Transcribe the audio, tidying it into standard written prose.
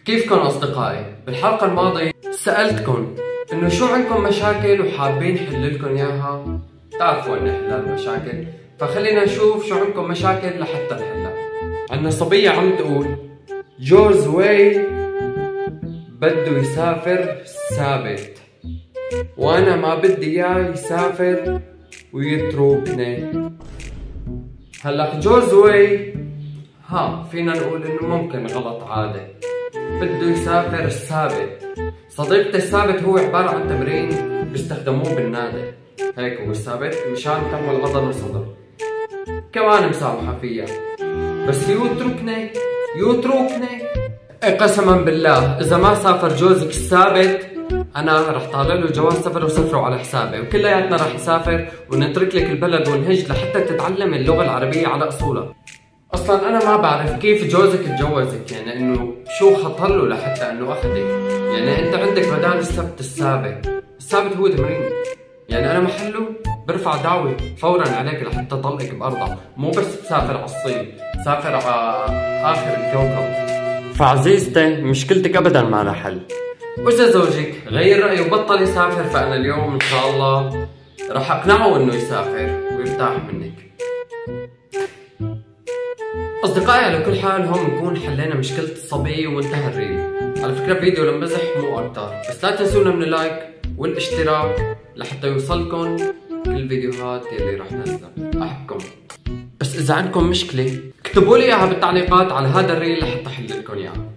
كيفكن أصدقائي؟ بالحلقة الماضية سألتكن إنه شو عندكم مشاكل وحابين نحللكن إياها. تعرفوا إن حل المشاكل، فخلينا نشوف شو عندكم مشاكل لحتى نحلها. عندنا صبية عم تقول جورج واي بده يسافر ثابت، وأنا ما بدي إياه يسافر ويتركني. هلا جورج واي فينا نقول إنه ممكن غلط عادي، بده يسافر الثابت. صديقتي الثابت هو عبارة عن تمرين بيستخدموه بالنادي، هيك هو الثابت مشان تعمل عضل وصدر. كمان مسامحة فيها، بس يتركني قسما بالله إذا ما سافر جوزك الثابت أنا رح طالع له جواز سفر وسفره على حسابي، وكلياتنا رح نسافر ونترك لك البلد ونهج لحتى تتعلم اللغة العربية على أصولها. اصلا انا ما بعرف كيف جوزك تجوزك، يعني انه شو خطر له لحتى انه اخذك. يعني انت عندك بدال السبت الثابت هو تمرين، يعني انا محله برفع دعوة فورا عليك لحتى طلقك بارضها، مو بس تسافر على الصين، سافر على اخر الكوكب. فعزيزتي مشكلتك ابدا ما لها حل، واذا زوجك غير رايه وبطل يسافر فانا اليوم ان شاء الله راح اقنعه انه يسافر ويرتاح منك. أصدقائي على كل حال هون نكون حلينا مشكلة الصبي وانتهى الريل. على فكرة فيديو لمزح مو أكتر، بس لا تنسونا من اللايك والاشتراك لحتى يوصلكم كل الفيديوهات يلي راح ننزلها. أحبكم، بس إذا عندكم مشكلة اكتبوا لي إياها بالتعليقات على هذا الريل لحتى أحل لكم إياها.